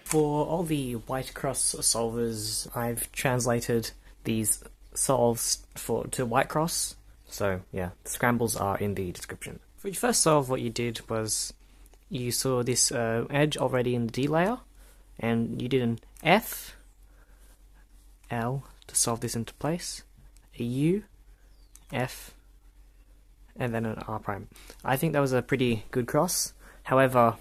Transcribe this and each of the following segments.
For all the white cross solvers, I've translated these solves to white cross. So yeah, the scrambles are in the description. For your first solve, what you did was you saw this edge already in the D layer, and you did an F, L to solve this into place, a U, F, and then an R prime. I think that was a pretty good cross. However,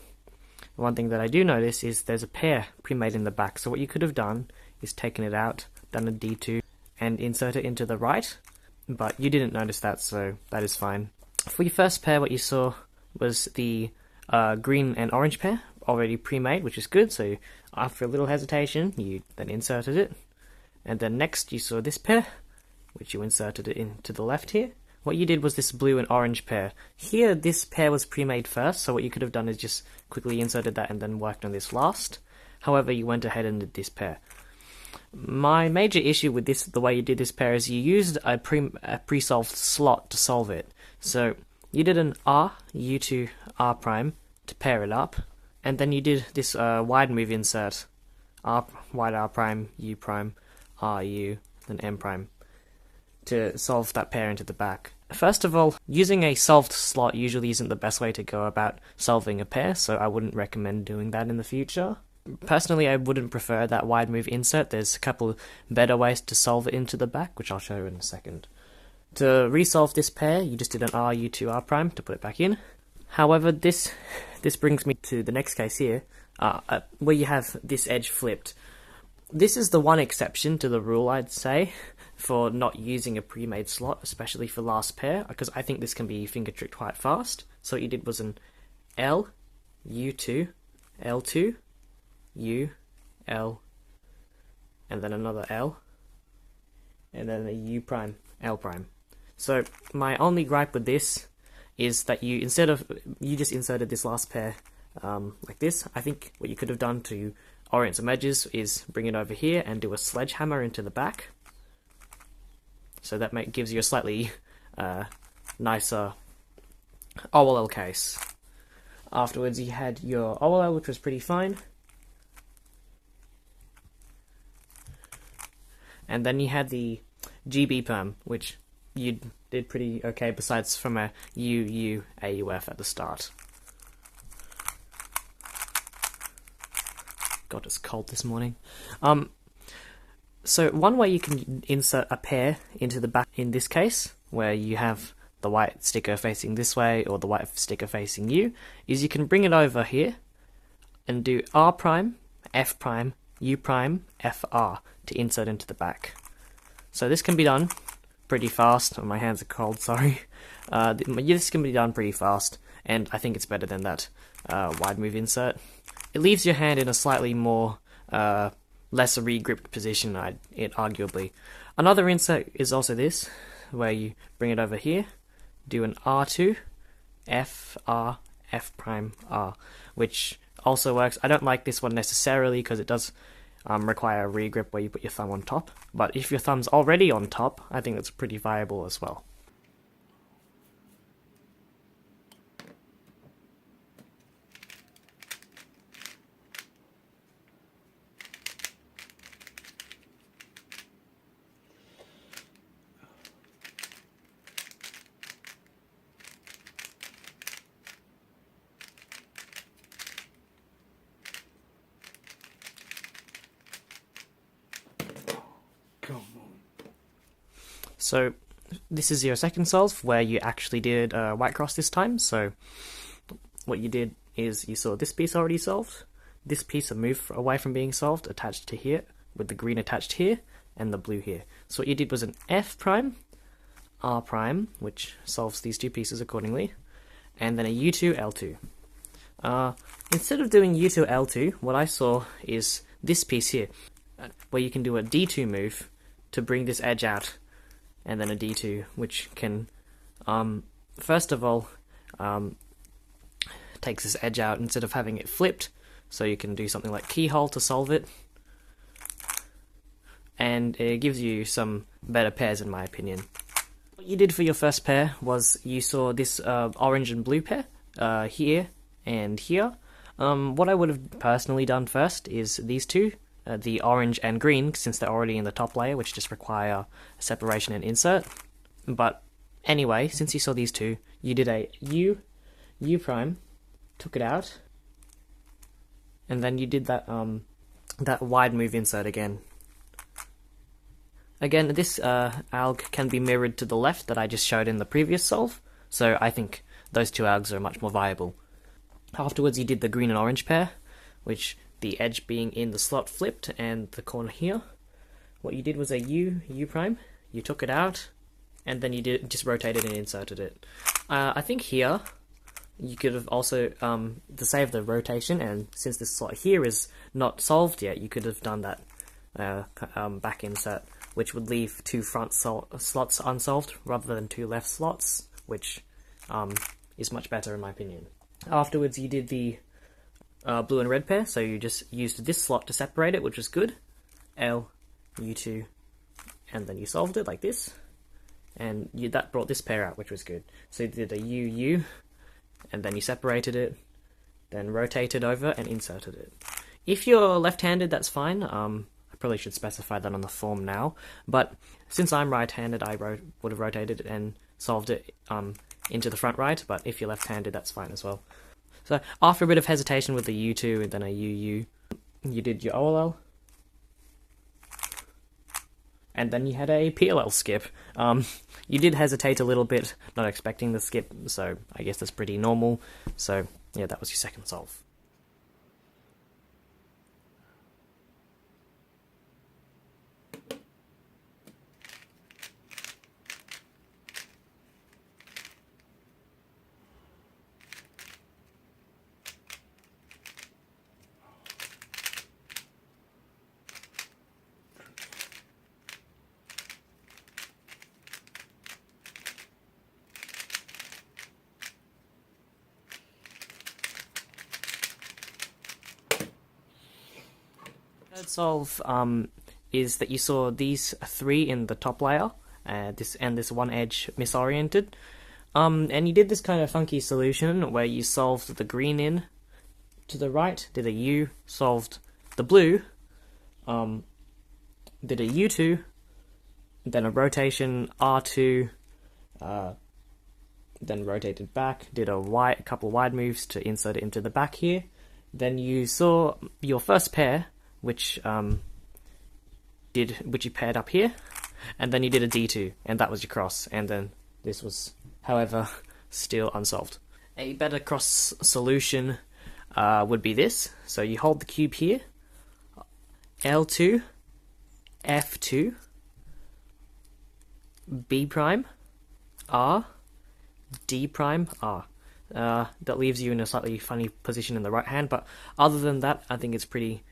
one thing that I do notice is there's a pair pre-made in the back. So what you could have done is taken it out, done a D2, and insert it into the right. But you didn't notice that, so that is fine. For your first pair, what you saw was the green and orange pair already pre-made, which is good. So after a little hesitation, you then inserted it. And then next you saw this pair, which you inserted it into the left here. What you did was this blue and orange pair. Here, this pair was pre-made first, so what you could have done is just quickly inserted that and then worked on this last. However, you went ahead and did this pair. My major issue with this, the way you did this pair, is you used a pre-solved slot to solve it. So you did an R, U2, R prime to pair it up, and then you did this wide move insert, R, wide R prime, U prime, R, U, then M prime, to solve that pair into the back. First of all, using a solved slot usually isn't the best way to go about solving a pair, so I wouldn't recommend doing that in the future. Personally, I wouldn't prefer that wide move insert. There's a couple better ways to solve it into the back, which I'll show you in a second. To resolve this pair, you just did an R, U2, R prime to put it back in. However, this brings me to the next case here, where you have this edge flipped. This is the one exception to the rule, I'd say, for not using a pre-made slot, especially for last pair, because I think this can be finger tricked quite fast. So what you did was an L, U2, L2, U, L, and then another L, and then a U prime, L prime. So my only gripe with this is that you just inserted this last pair like this. I think what you could have done to orient some edges is bring it over here and do a sledgehammer into the back. So that gives you a slightly nicer OLL case. Afterwards you had your OLL, which was pretty fine. And then you had the GB perm, which you did pretty okay, besides from a UU AUF at the start. God, it's cold this morning. So one way you can insert a pair into the back in this case, where you have the white sticker facing this way or the white sticker facing you, is you can bring it over here and do R prime, F prime, U prime, FR to insert into the back. So this can be done pretty fast. Oh, my hands are cold, sorry. This can be done pretty fast, and I think it's better than that wide move insert. It leaves your hand in a slightly more lesser re-gripped position, arguably. Another insert is also this, where you bring it over here, do an R2, F, R, F prime, R, which also works. I don't like this one necessarily because it does require a re-grip where you put your thumb on top, but if your thumb's already on top, I think that's pretty viable as well. So this is your second solve where you actually did white cross this time. So what you did is you saw this piece already solved, this piece moved away from being solved, attached to here, with the green attached here, and the blue here. So what you did was an F prime, R prime, which solves these two pieces accordingly, and then a U2, L2. Instead of doing U2, L2, what I saw is this piece here, where you can do a D2 move to bring this edge out, and then a D2, which can, first of all, takes this edge out instead of having it flipped, so you can do something like keyhole to solve it, and it gives you some better pairs in my opinion. What you did for your first pair was you saw this orange and blue pair here and here. What I would have personally done first is these two, the orange and green, since they're already in the top layer, which just require separation and insert. But anyway, since you saw these two, you did a U prime, took it out, and then you did that that wide move insert again. Again, this alg can be mirrored to the left that I just showed in the previous solve, so I think those two algs are much more viable. Afterwards, you did the green and orange pair, which the edge being in the slot flipped and the corner here. What you did was a U prime, you took it out, and then you just rotated and inserted it. I think here, you could have also, to save the rotation, and since this slot here is not solved yet, you could have done that back insert, which would leave two front slots unsolved rather than two left slots, which is much better in my opinion. Afterwards, you did the blue and red pair, so you just used this slot to separate it, which was good. L, U2, and then you solved it like this, and that brought this pair out, which was good. So you did a U, and then you separated it, then rotated over and inserted it. If you're left-handed, that's fine. I probably should specify that on the form now, but since I'm right-handed, I would have rotated it and solved it into the front right, but if you're left-handed, that's fine as well. So after a bit of hesitation with the U2 and then a UU, you did your OLL, and then you had a PLL skip. You did hesitate a little bit, not expecting the skip, so I guess that's pretty normal. So yeah, that was your second solve. Third solve is that you saw these three in the top layer, this one edge misoriented, and you did this kind of funky solution where you solved the green in to the right, did a U, solved the blue, did a U2, then a rotation R2, then rotated back, did a couple wide moves to insert it into the back here. Then you saw your first pair, which you paired up here, and then you did a D2, and that was your cross, and then this was, however, still unsolved. A better cross solution would be this. So you hold the cube here, L2, F2, B prime, R, D prime, R. That leaves you in a slightly funny position in the right hand, but other than that, I think it's pretty.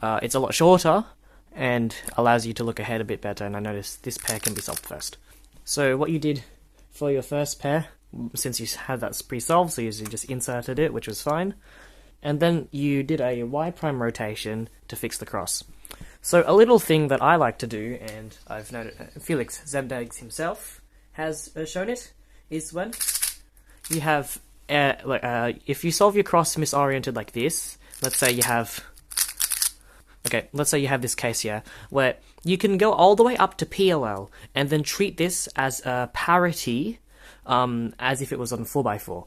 It's a lot shorter and allows you to look ahead a bit better, and I noticed this pair can be solved first. So what you did for your first pair, since you had that pre-solved, so you just inserted it, which was fine, and then you did a Y prime rotation to fix the cross. So a little thing that I like to do, and I've noted Felix Zemdegs himself has shown it, is when you have, if you solve your cross misoriented like this, let's say you have this case here, where you can go all the way up to PLL, and then treat this as a parity, as if it was on 4x4.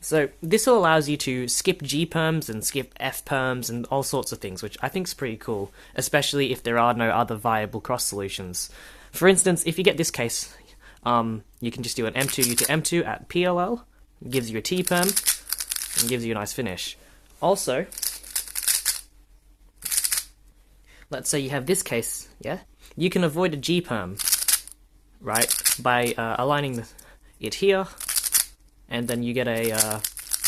So this allows you to skip G perms and skip F perms and all sorts of things, which I think is pretty cool, especially if there are no other viable cross solutions. For instance, if you get this case, you can just do an M2 U to M2 at PLL, gives you a T perm, and gives you a nice finish. Also, let's say you have this case, yeah? You can avoid a G perm, right, by aligning it here, and then you get a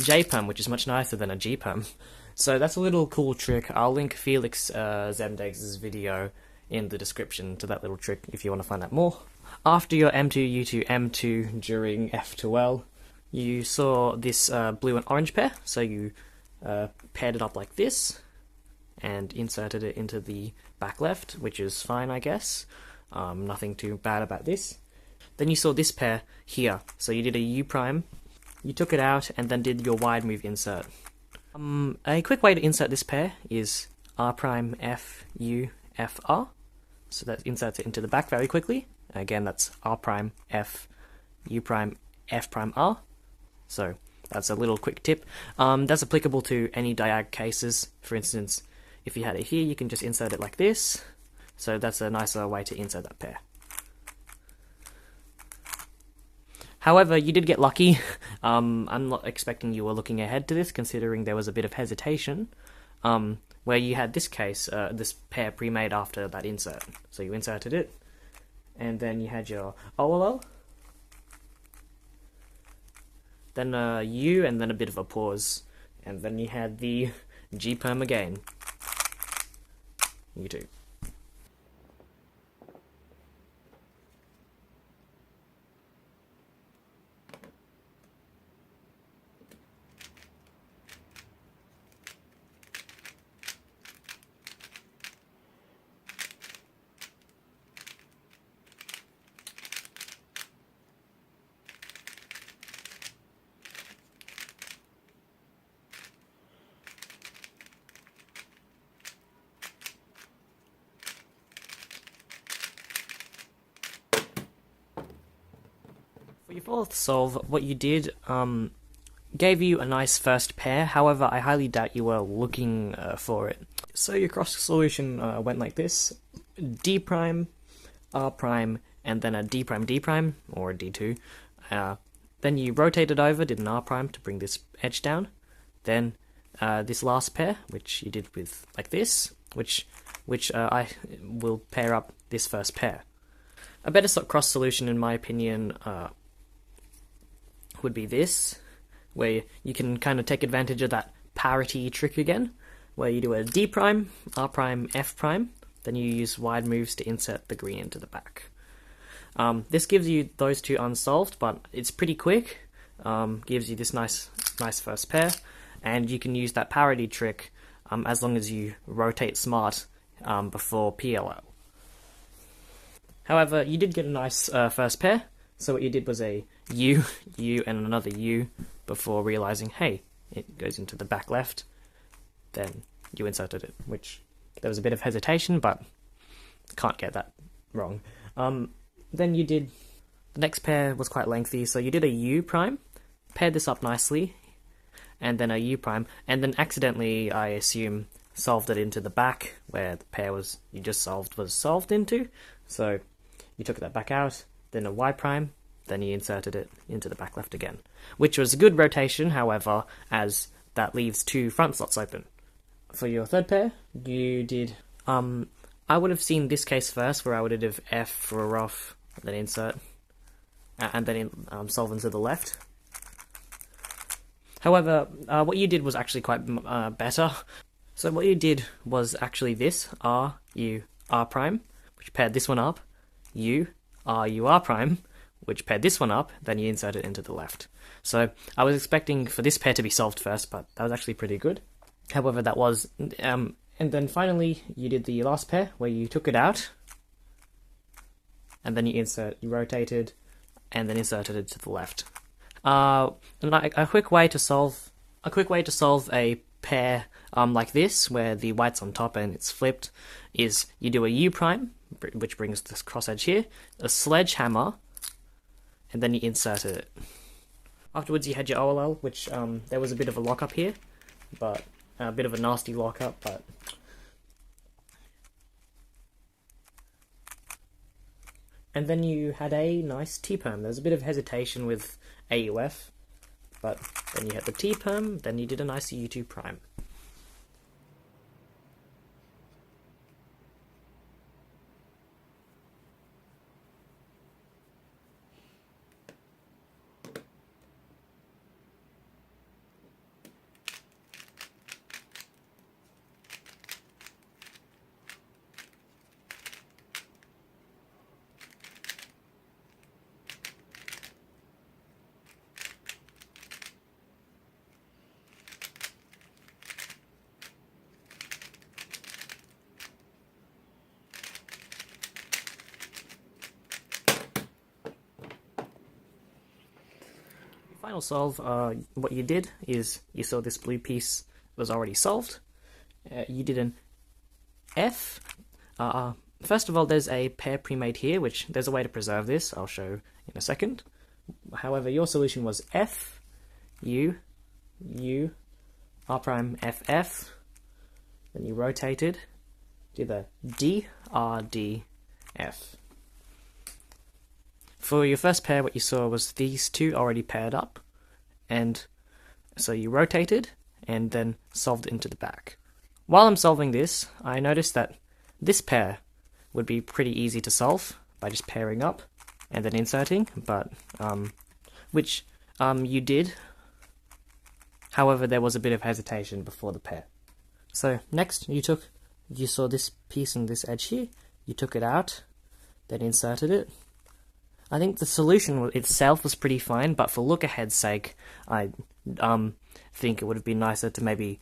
J perm, which is much nicer than a G perm. So that's a little cool trick. I'll link Felix Zemdegs' video in the description to that little trick if you want to find out more. After your M2 U2 M2 during F to L, you saw this blue and orange pair, so you paired it up like this, and inserted it into the back left, which is fine, I guess. Nothing too bad about this. Then you saw this pair here, so you did a U prime, you took it out, and then did your wide move insert. A quick way to insert this pair is R prime F U F R. So that inserts it into the back very quickly. Again, that's R prime F U prime F prime R. So that's a little quick tip. That's applicable to any diag cases. For instance, if you had it here, you can just insert it like this. So that's a nicer way to insert that pair. However, you did get lucky. I'm not expecting you were looking ahead to this, considering there was a bit of hesitation, where you had this case, this pair pre-made after that insert. So you inserted it, and then you had your OLL, then a U, and then a bit of a pause, and then you had the G perm again. You too. For your fourth solve, what you did gave you a nice first pair. However, I highly doubt you were looking for it. So your cross solution went like this: D prime, R prime, and then a D prime D prime, or a D2. Then you rotated over, did an R prime to bring this edge down. Then this last pair, which you did with like this, which I will pair up this first pair. A better cross solution, in my opinion, would be this, where you can kind of take advantage of that parity trick again, where you do a D prime, R prime, F prime, then you use wide moves to insert the green into the back. This gives you those two unsolved, but it's pretty quick, gives you this nice first pair, and you can use that parity trick as long as you rotate smart before PLL. However, you did get a nice first pair, so what you did was a U, U, and another U before realizing, hey, it goes into the back left. Then you inserted it, which there was a bit of hesitation, but can't get that wrong. Then you did, the next pair was quite lengthy, so you did a U prime, paired this up nicely, and then a U prime, and then accidentally, I assume, solved it into the back, where the pair you just solved was solved into. So you took that back out, then a Y prime, then you inserted it into the back left again, which was a good rotation, however, as that leaves two front slots open. For your third pair, you did, I would have seen this case first, where I would have F for a rough, then insert, and then solve into the left. However, what you did was actually quite better. So what you did was actually this, R, U, R prime, which paired this one up, U, R, U, R prime, which paired this one up, then you insert it into the left. So I was expecting for this pair to be solved first, but that was actually pretty good. However, that was, and then finally you did the last pair, where you took it out, and then you rotated, and then inserted it to the left. A quick way to solve a pair like this, where the white's on top and it's flipped, is you do a U prime, which brings this cross edge here, a sledgehammer, and then you insert it. Afterwards you had your OLL, which there was a bit of a lockup here, but a bit of a nasty lockup, but and then you had a nice T-perm. There was a bit of hesitation with AUF, but then you had the T-perm, then you did a nice U2 prime. Final solve, what you did is you saw this blue piece was already solved. You did an F. First of all, there's a pair pre-made here, which there's a way to preserve this. I'll show in a second. However, your solution was F, U, U, R prime, F, F. Then you rotated, did the D, R, D, F. For your first pair, what you saw was these two already paired up, and so you rotated and then solved into the back. While I'm solving this, I noticed that this pair would be pretty easy to solve by just pairing up and then inserting, but which you did. However, there was a bit of hesitation before the pair. So next, you saw this piece and this edge here. You took it out, then inserted it. I think the solution itself was pretty fine, but for look ahead's sake, I think it would have been nicer to maybe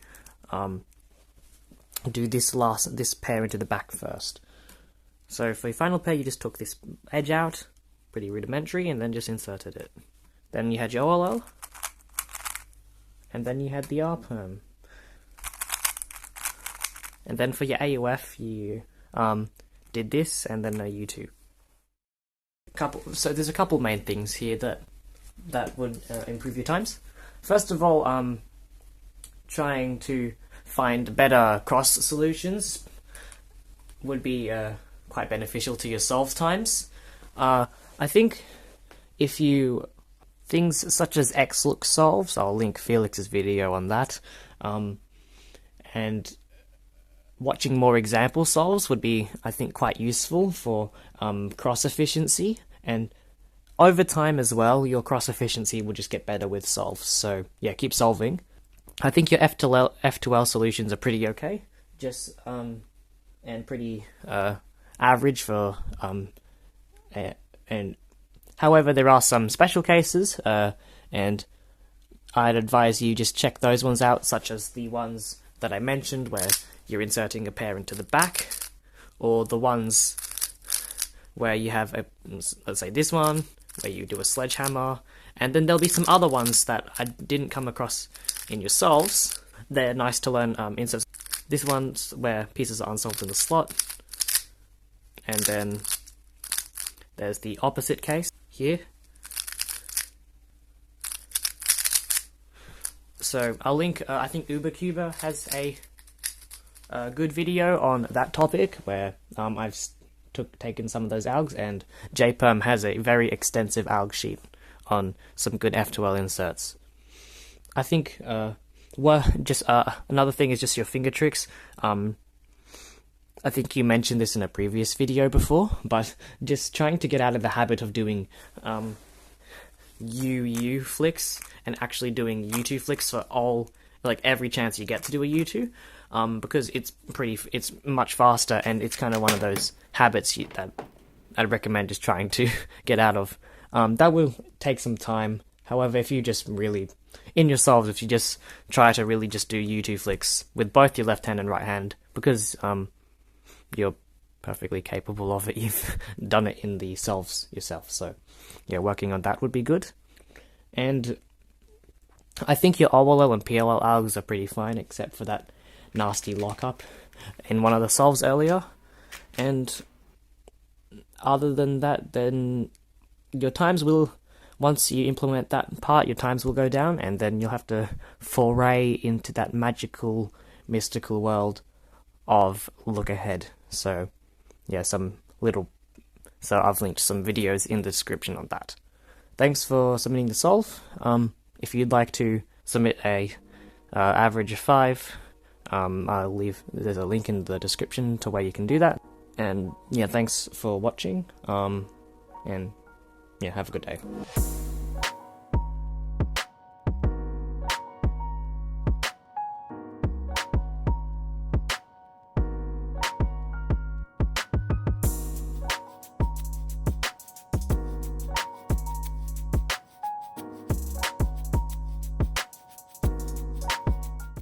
do this pair into the back first. So for your final pair, you just took this edge out, pretty rudimentary, and then just inserted it. Then you had your OLL, and then you had the R perm. And then for your AUF, you did this, and then a U2. So there's a couple main things here that would improve your times. First of all, trying to find better cross solutions would be quite beneficial to your solve times. I think if you things such as XLOOK solves, I'll link Felix's video on that, and watching more example solves would be, I think, quite useful for cross efficiency, and over time as well, your cross efficiency will just get better with solves. So yeah, keep solving. I think your F2L solutions are pretty okay, just and pretty average for and however, there are some special cases, and I'd advise you just check those ones out, such as the ones that I mentioned where you're inserting a pair into the back, or the ones where you have let's say this one where you do a sledgehammer, and then there'll be some other ones that I didn't come across in your solves. They're nice to learn inserts. This one's where pieces are unsolved in the slot, and then there's the opposite case here. So I'll link, I think UberCuber has a good video on that topic where I've taken some of those algs, and JPerm has a very extensive alg sheet on some good F2L inserts. I think another thing is just your finger tricks. I think you mentioned this in a previous video before, but just trying to get out of the habit of doing UU flicks and actually doing U2 flicks for every chance you get to do a U2, because it's much faster, and it's kind of one of those habits that I'd recommend just trying to get out of. That will take some time. However, if you just really, in your solves, if you just try to really just do U2 flicks with both your left hand and right hand, because you're perfectly capable of it, you've done it in the solves yourself, so yeah, working on that would be good. And I think your OLL and PLL algs are pretty fine, except for that nasty lockup in one of the solves earlier. And other than that, then your times will, once you implement that part, your times will go down, and then you'll have to foray into that magical, mystical world of look ahead. So yeah, so I've linked some videos in the description on that. Thanks for submitting the solve. If you'd like to submit a average of 5, there's a link in the description to where you can do that. And yeah, thanks for watching, and yeah, have a good day.